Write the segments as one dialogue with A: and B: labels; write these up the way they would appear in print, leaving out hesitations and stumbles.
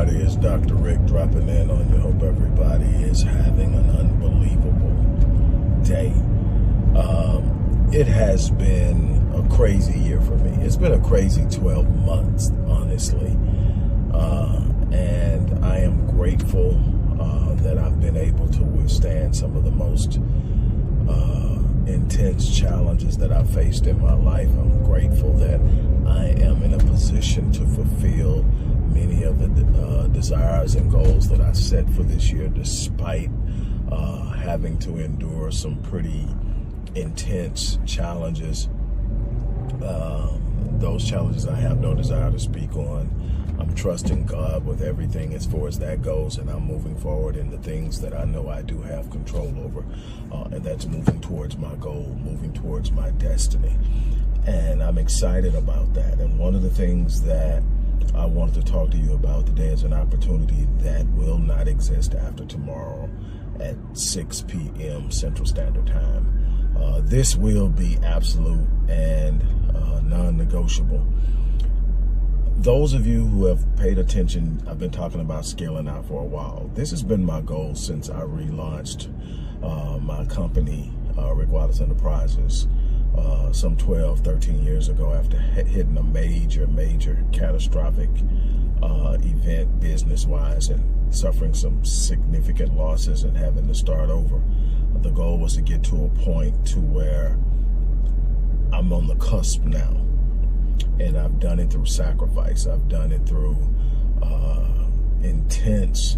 A: everybody? It's Dr. Rick dropping in on you. Hope everybody is having an unbelievable day. It has been a crazy year for me. It's been a crazy 12 months, honestly. And I am grateful that I've been able to withstand some of the most intense challenges that I've faced in my life. I'm grateful that I am in a position to fulfill many of the desires and goals that I set for this year, despite having to endure some pretty intense challenges. Those challenges I have no desire to speak on. I'm trusting God with everything as far as that goes, and I'm moving forward in the things that I know I do have control over, and that's moving towards my goal, moving towards my destiny. And I'm excited about that. And one of the things that I wanted to talk to you about today is an opportunity that will not exist after tomorrow at 6 p.m. Central Standard Time. This will be absolute and non-negotiable. Those of you who have paid attention, I've been talking about scaling out for a while. This has been my goal since I relaunched my company, Rick Wallace Enterprises, some 12, 13 years ago, after hitting a major catastrophic event business-wise and suffering some significant losses and having to start over. The goal was to get to a point to where I'm on the cusp now. And I've done it through sacrifice. I've done it through intense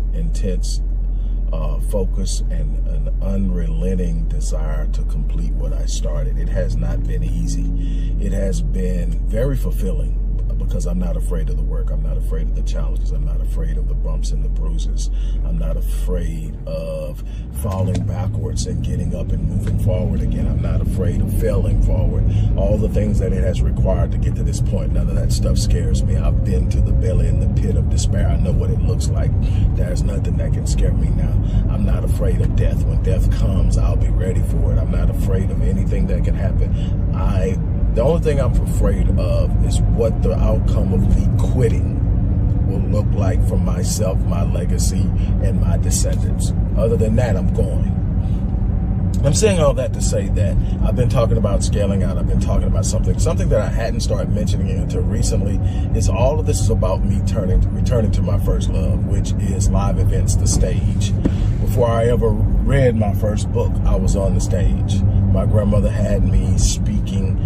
A: focus and an unrelenting desire to complete what I started. It has not been easy. It has been very fulfilling because I'm not afraid of the work. I'm not afraid of the challenges. I'm not afraid of the bumps and the bruises. I'm not afraid of falling backwards and getting up and moving forward again. I'm not afraid of failing forward. All the things that it has required to get to this point, none of that stuff scares me. I've been to the belly and the pit of despair. I know what it looks like. There's nothing that can scare me now. I'm not afraid of death. When death comes, I'll be ready for it. I'm not afraid of anything that can happen. The only thing I'm afraid of is what the outcome of me quitting will look like for myself, my legacy, and my descendants. Other than that, I'm going. I'm saying all that to say that I've been talking about scaling out. I've been talking about something that I hadn't started mentioning until recently. Is all of this is about me returning to my first love, which is live events, the stage. Before I ever read my first book, I was on the stage. My grandmother had me speaking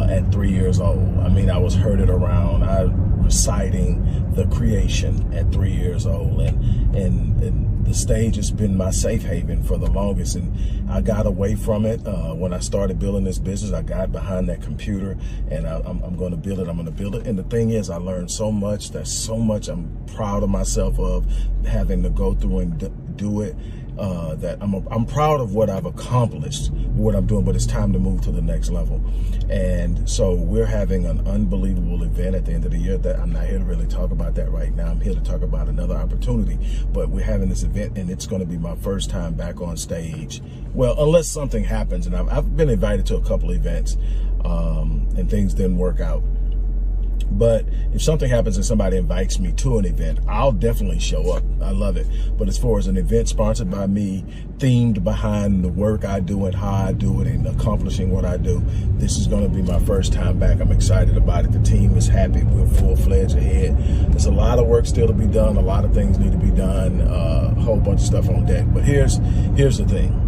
A: at 3 years old. I mean, I was herded around. I reciting the creation at 3 years old, and the stage has been my safe haven for the longest. And I got away from it when I started building this business. I got behind that computer, and I'm going to build it. I'm going to build it. And the thing is, I learned so much. There's so much I'm proud of myself of having to go through and do it. That I'm proud of what I've accomplished, what I'm doing, but it's time to move to the next level. And so we're having an unbelievable event at the end of the year that I'm not here to really talk about that right now. I'm here to talk about another opportunity, but we're having this event and it's going to be my first time back on stage. Well, unless something happens, and I've been invited to a couple events and things didn't work out. But if something happens and somebody invites me to an event, I'll definitely show up. I love it. But as far as an event sponsored by me, themed behind the work I do and how I do it and accomplishing what I do, this is going to be my first time back. I'm excited about it. The team is happy. We're full-fledged ahead. There's a lot of work still to be done. A lot of things need to be done. A whole bunch of stuff on deck. But here's the thing.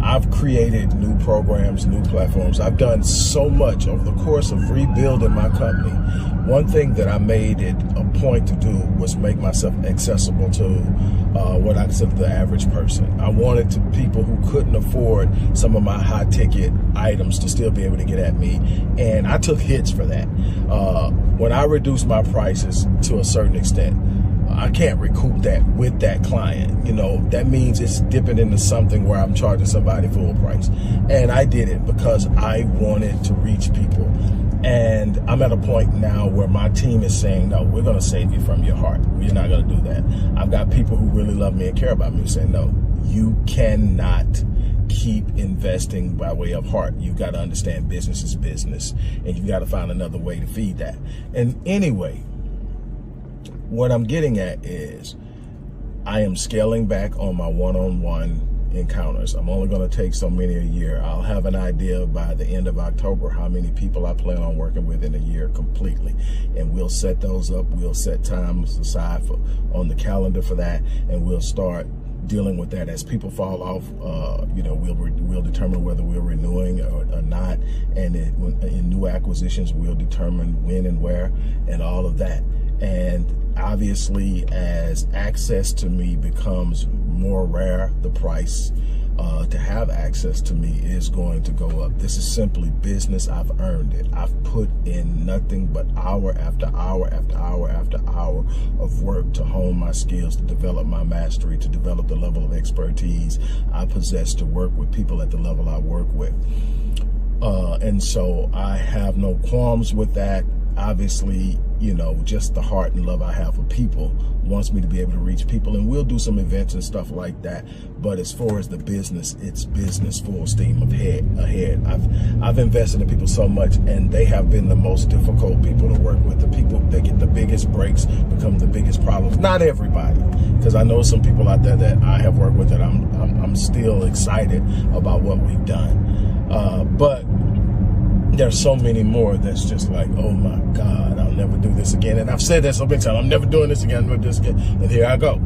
A: I've created new programs, new platforms. I've done so much over the course of rebuilding my company. One thing that I made it a point to do was make myself accessible to what I consider the average person. I wanted to people who couldn't afford some of my high ticket items to still be able to get at me. And I took hits for that. When I reduced my prices to a certain extent, I can't recoup that with that client. You know, that means it's dipping into something where I'm charging somebody full price. And I did it because I wanted to reach people. And I'm at a point now where my team is saying, no, we're going to save you from your heart. You're not going to do that. I've got people who really love me and care about me saying, no, you cannot keep investing by way of heart. You've got to understand business is business, and you've got to find another way to feed that. And anyway, what I'm getting at is I am scaling back on my one-on-one encounters. I'm only going to take so many a year. I'll have an idea by the end of October how many people I plan on working with in a year completely, and we'll set those up. We'll set times aside on the calendar for that, and we'll start dealing with that as people fall off. We'll determine whether we're renewing or not, and in new acquisitions we'll determine when and where and all of that. And obviously, as access to me becomes more rare, the price to have access to me is going to go up. This is simply business. I've earned it. I've put in nothing but hour after hour after hour after hour of work to hone my skills, to develop my mastery, to develop the level of expertise I possess to work with people at the level I work with. And so I have no qualms with that. Obviously, just the heart and love I have for people wants me to be able to reach people, and we'll do some events and stuff like that. But as far as the business, it's business full steam ahead. I've invested in people so much, and they have been the most difficult people to work with. The people that get the biggest breaks become the biggest problems. Not everybody, because I know some people out there that I have worked with that I'm still excited about what we've done. But there's so many more that's just like, oh my God, I'll never do this again. And I've said that so many times, I'm never doing this again, and here I go.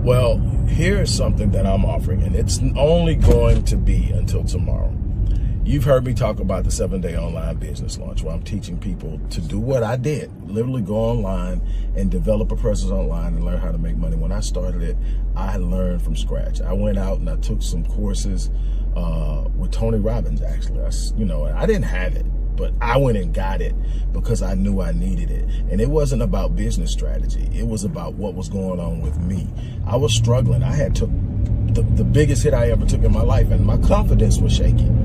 A: Well, here's something that I'm offering, and it's only going to be until tomorrow. You've heard me talk about the 7-day online business launch, where I'm teaching people to do what I did, literally go online and develop a presence online and learn how to make money. When I started it, I learned from scratch. I went out and I took some courses with Tony Robbins, actually. I didn't have it, but I went and got it because I knew I needed it. And it wasn't about business strategy. It was about what was going on with me. I was struggling. I had took the biggest hit I ever took in my life, and my confidence was shaking.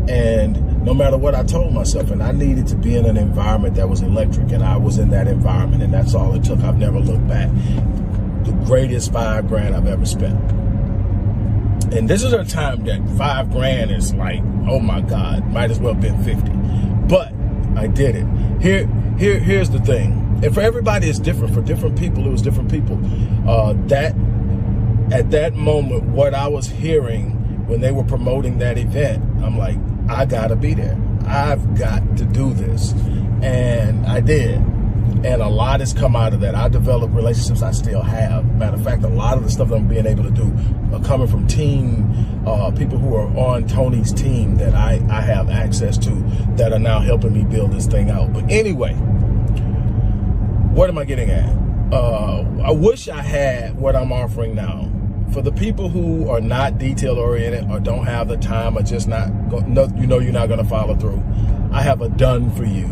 A: And no matter what I told myself, and I needed to be in an environment that was electric, and I was in that environment, and that's all it took. I've never looked back. The greatest $5,000 I've ever spent. And this is a time that $5,000 is like, oh my God, might as well have been 50. But I did it. Here's the thing. And for everybody, it's different. For different people, it was different people. That at that moment, what I was hearing when they were promoting that event, I'm like, I gotta be there. I've got to do this. And I did. And a lot has come out of that. I developed relationships I still have. Matter of fact, a lot of the stuff that I'm being able to do are coming from people who are on Tony's team that I have access to that are now helping me build this thing out. But anyway, what am I getting at? I wish I had what I'm offering now. For the people who are not detail oriented or don't have the time or just not, you're not going to follow through, I have a done for you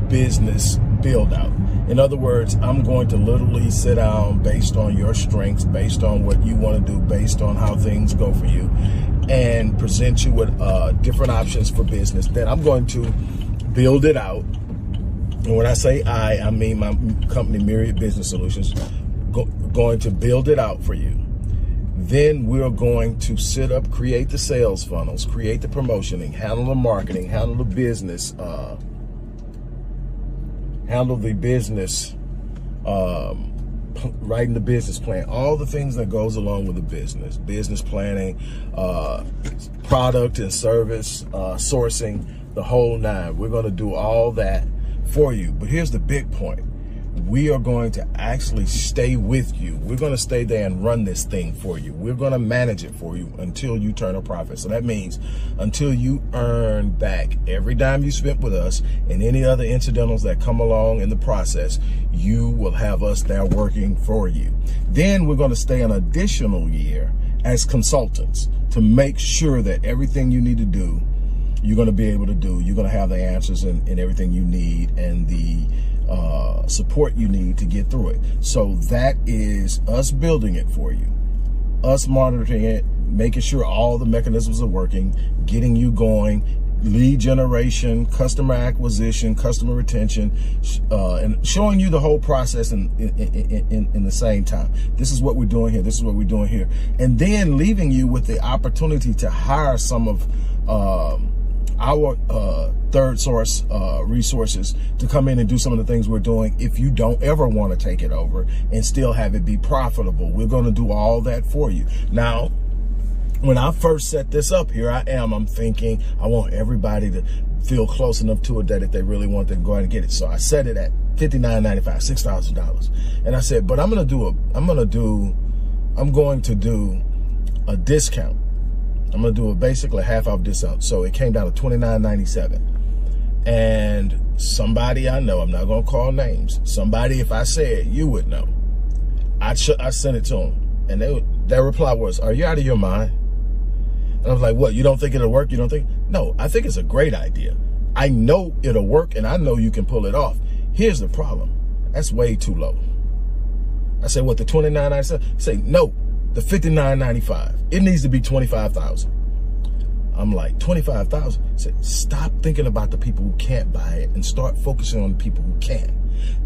A: business build out. In other words, I'm going to literally sit down based on your strengths, based on what you want to do, based on how things go for you, and present you with different options for business. Then I'm going to build it out. And when I say I mean my company, Myriad Business Solutions, going to build it out for you. Then we're going to sit up, create the sales funnels, create the promotioning, handle the marketing, handle the business, writing the business plan, all the things that goes along with the business planning, product and service, sourcing, the whole nine. We're going to do all that for you. But here's the big point. We are going to actually stay with you. We're going to stay there and run this thing for you. We're going to manage it for you until you turn a profit. So that means until you earn back every dime you spent with us and any other incidentals that come along in the process, you will have us there working for you. Then we're going to stay an additional year as consultants to make sure that everything you need to do, you're going to be able to do. You're going to have the answers and everything you need and the support you need to get through it. So that is us building it for you, us monitoring it, making sure all the mechanisms are working, getting you going, lead generation, customer acquisition, customer retention, and showing you the whole process in the same time. This is what we're doing here. This is what we're doing here. And then leaving you with the opportunity to hire some of our third source resources to come in and do some of the things we're doing. If you don't ever want to take it over and still have it be profitable, we're going to do all that for you. Now, when I first set this up, here I am, I'm thinking I want everybody to feel close enough to it that if they really want to go ahead and get it. So I set it at $59.95, $6,000. And I said, but I'm going to do a discount. I'm going to do a basically half off discount. So it came down to $29.97. And somebody I know, I'm not going to call names, somebody, if I said, you would know. I sent it to them. And their reply was, are you out of your mind? And I was like, what, you don't think it'll work? You don't think? No, I think it's a great idea. I know it'll work and I know you can pull it off. Here's the problem. That's way too low. I said, what, the $29.97? Say, no, the $59.95. It needs to be $25,000. I'm like, $25,000? Say, stop thinking about the people who can't buy it and start focusing on the people who can.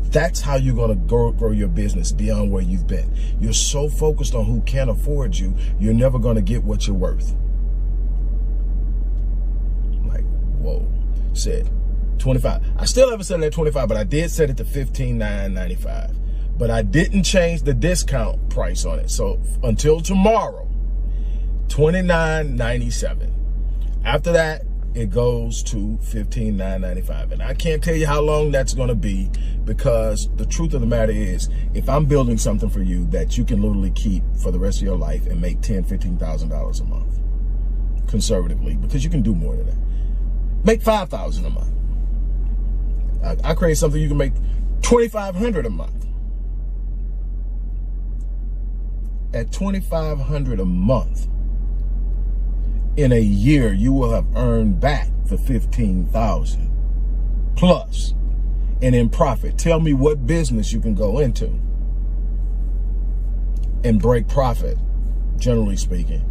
A: That's how you're going to grow your business beyond where you've been. You're so focused on who can afford you, you're never going to get what you're worth. Whoa, said 25. I still haven't set it at 25, but I did set it to $15,995. But I didn't change the discount price on it. So until tomorrow, $29.97. After that, it goes to $15,995. And I can't tell you how long that's going to be, because the truth of the matter is, if I'm building something for you that you can literally keep for the rest of your life and make $10,000, $15,000 a month, conservatively, because you can do more than that. Make $5,000 a month. I create something you can make $2,500 a month. At $2,500 a month, in a year, you will have earned back the $15,000 plus, and in profit. Tell me what business you can go into and break profit, generally speaking,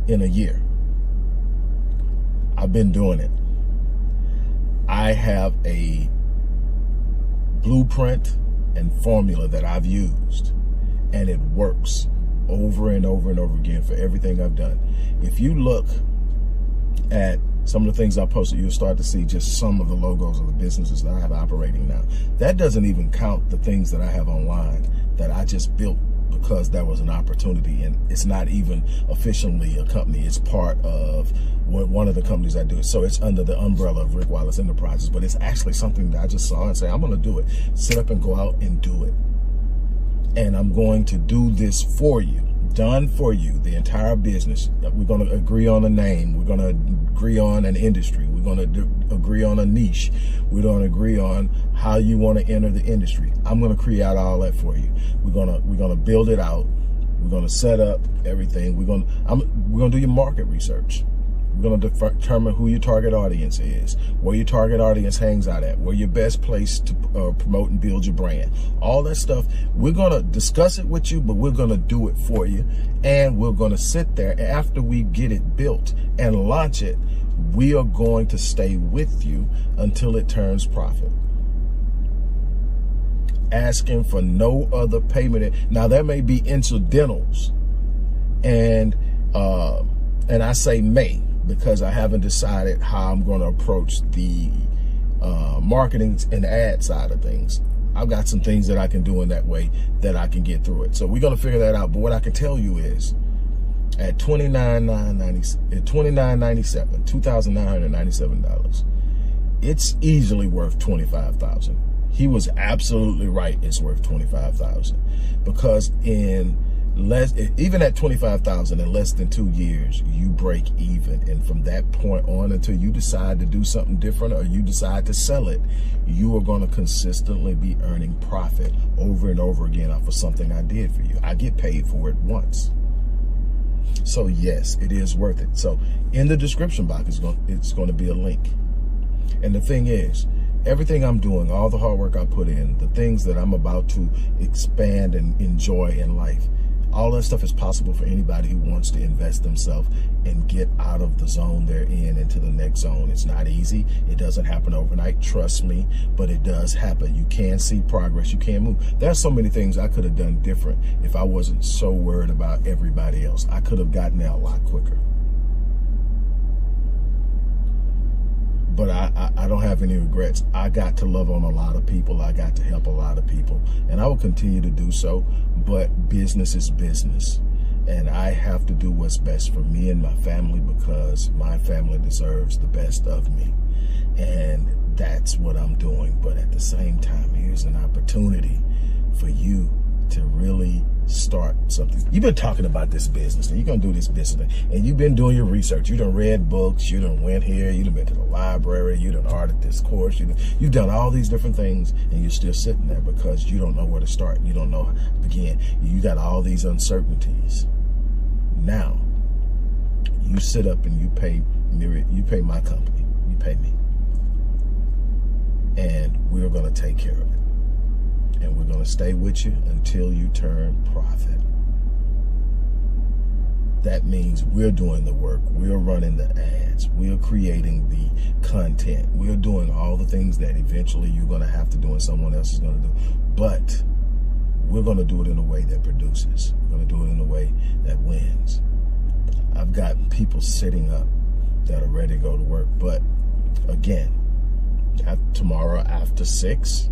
A: in a year. I've been doing it. I have a blueprint and formula that I've used, and it works over and over and over again for everything I've done. If you look at some of the things I posted, you'll start to see just some of the logos of the businesses that I have operating now. That doesn't even count the things that I have online that I just built because that was an opportunity, and it's not even officially a company. It's part of one of the companies I do. So it's under the umbrella of Rick Wallace Enterprises, but it's actually something that I just saw and say, I'm going to do it. Sit up and go out and do it. And I'm going to do this for you, done for you, the entire business. We're going to agree on a name. We're going to agree on an industry. We're going to agree on a niche. We're going to agree on how you want to enter the industry. I'm going to create all that for you. We're going to build it out. We're going to set up everything. We're going to do your market research. We're going to determine who your target audience is, where your target audience hangs out at, where your best place to promote and build your brand. All that stuff, we're going to discuss it with you, but we're going to do it for you. And we're going to sit there after we get it built and launch it. We are going to stay with you until it turns profit. Asking for no other payment. Now, there may be incidentals, and I say may, because I haven't decided how I'm going to approach the marketing and ad side of things. I've got some things that I can do in that way that I can get through it. So we're going to figure that out. But what I can tell you is, at $29.97, $2,997, it's easily worth $25,000. He was absolutely right. It's worth $25,000, because even at $25,000 in less than 2 years, you break even. And from that point on, until you decide to do something different or you decide to sell it, you are going to consistently be earning profit over and over again off of something I did for you. I get paid for it once. So yes, it is worth it. So in the description box, it's going to be a link. And the thing is, everything I'm doing, all the hard work I put in, the things that I'm about to expand and enjoy in life, all that stuff is possible for anybody who wants to invest themselves and get out of the zone they're in into the next zone. It's not easy. It doesn't happen overnight, trust me, but it does happen. You can see progress. You can move. There's so many things I could have done different if I wasn't so worried about everybody else. I could have gotten there a lot quicker. but I don't have any regrets. I got to love on a lot of people. I got to help a lot of people, and I will continue to do so. But business is business, and I have to do what's best for me and my family, because my family deserves the best of me. And that's what I'm doing. But at the same time, here's an opportunity for you to really start something. You've been talking about this business, and you're going to do this business, and you've been doing your research. You done read books. You done went here. You done been to the library. You done ordered this course. You've done all these different things, and you're still sitting there because you don't know where to start. You don't know how to begin. You got all these uncertainties. Now, you sit up and you pay my company. You pay me. And we're going to take care of it. And we're going to stay with you until you turn profit. That means we're doing the work. We're running the ads. We're creating the content. We're doing all the things that eventually you're going to have to do and someone else is going to do. But we're going to do it in a way that produces. We're going to do it in a way that wins. I've got people sitting up that are ready to go to work. But again, tomorrow after 6,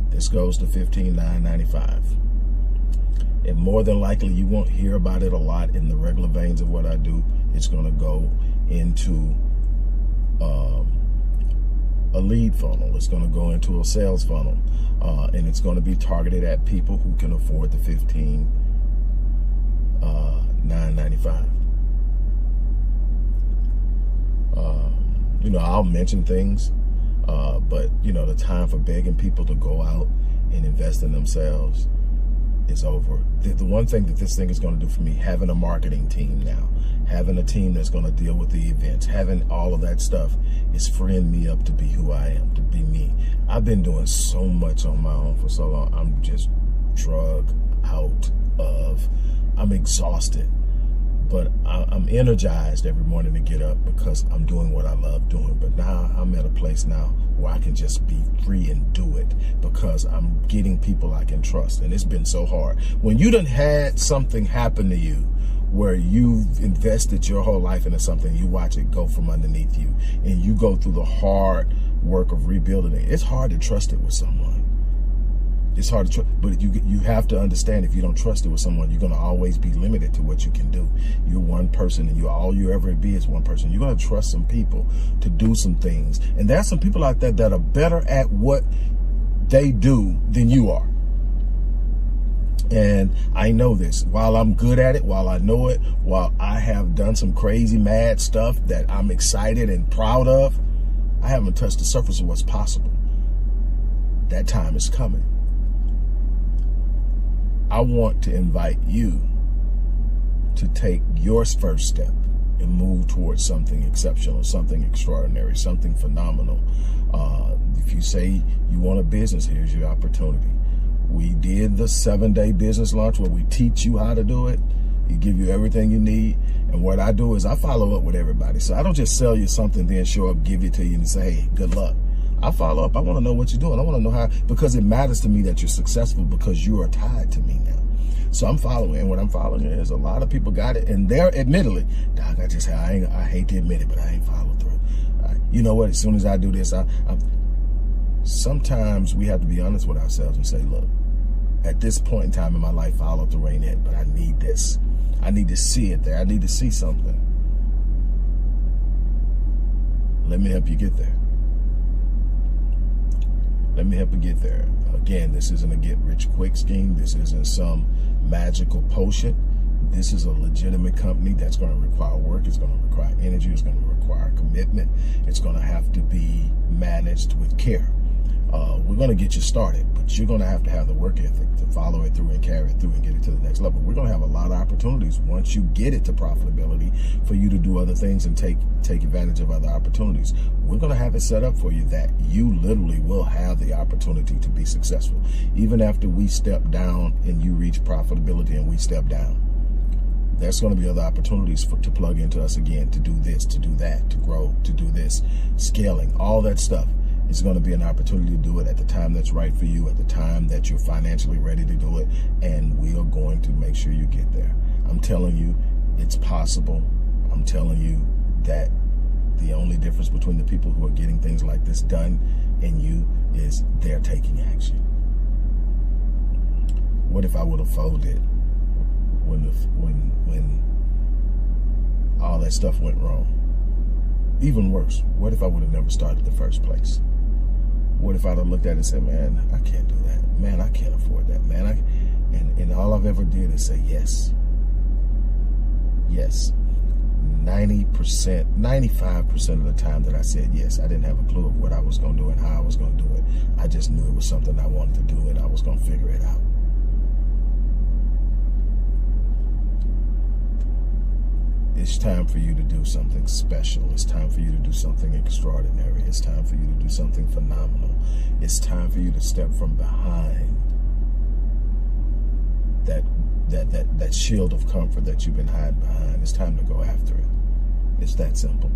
A: this goes to $15,995. And more than likely, you won't hear about it a lot in the regular veins of what I do. It's going to go into a lead funnel. It's going to go into a sales funnel. And it's going to be targeted at people who can afford the $15,995. I'll mention things. But, the time for begging people to go out and invest in themselves is over. The one thing that this thing is going to do for me, having a marketing team now, having a team that's going to deal with the events, having all of that stuff is freeing me up to be who I am, to be me. I've been doing so much on my own for so long. I'm just drug out of, I'm exhausted. But I'm energized every morning to get up because I'm doing what I love doing. But now I'm at a place now where I can just be free and do it because I'm getting people I can trust. And it's been so hard. When you done had something happen to you where you've invested your whole life into something, you watch it go from underneath you, and you go through the hard work of rebuilding it, it's hard to trust it with someone. It's hard to trust, but you have to understand, if you don't trust it with someone, you're going to always be limited to what you can do. You're one person, and all you ever be is one person. You're going to trust some people to do some things. And there's some people out there that are better at what they do than you are. And I know this. While I'm good at it, while I know it, while I have done some crazy, mad stuff that I'm excited and proud of, I haven't touched the surface of what's possible. That time is coming. I want to invite you to take your first step and move towards something exceptional, something extraordinary, something phenomenal. If you say you want a business, here's your opportunity. We did the 7-day business launch where we teach you how to do it. We give you everything you need. And what I do is I follow up with everybody. So I don't just sell you something, then show up, give it to you and say, hey, good luck. I follow up. I want to know what you're doing. I want to know how, because it matters to me that you're successful because you are tied to me now. So I'm following, and what I'm following is a lot of people got it, and they're admittedly, Doc, I hate to admit it, but I ain't followed through. You know what? As soon as I do this, sometimes we have to be honest with ourselves and say, look, at this point in time in my life, follow through ain't it, but I need this. I need to see it there. I need to see something. Let me help you get there. Let me help you get there. Again, this isn't a get-rich-quick scheme. This isn't some magical potion. This is a legitimate company that's going to require work. It's going to require energy. It's going to require commitment. It's going to have to be managed with care. We're going to get you started, but you're going to have the work ethic to follow it through and carry it through and get it to the next level. We're going to have a lot of opportunities once you get it to profitability for you to do other things and take advantage of other opportunities. We're going to have it set up for you that you literally will have the opportunity to be successful. Even after we step down and you reach profitability and we step down, there's going to be other opportunities to plug into us again, to do this, to do that, to grow, to do this, scaling, all that stuff. It's going to be an opportunity to do it at the time that's right for you, at the time that you're financially ready to do it, and we are going to make sure you get there. I'm telling you, it's possible. I'm telling you that The only difference between the people who are getting things like this done and you is they're taking action. What if I would have folded when all that stuff went wrong? Even worse, what if I would have never started in the first place? What if I'd have looked at it and said, man, I can't do that. Man, I can't afford that. Man, and all I've ever did is say yes. Yes. 90%, 95% of the time that I said yes, I didn't have a clue of what I was going to do and how I was going to do it. I just knew it was something I wanted to do and I was going to figure it out. It's time for you to do something special. It's time for you to do something extraordinary. It's time for you to do something phenomenal. It's time for you to step from behind that shield of comfort that you've been hiding behind. It's time to go after it. It's that simple.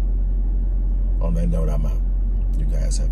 A: On that note, I'm out. You guys have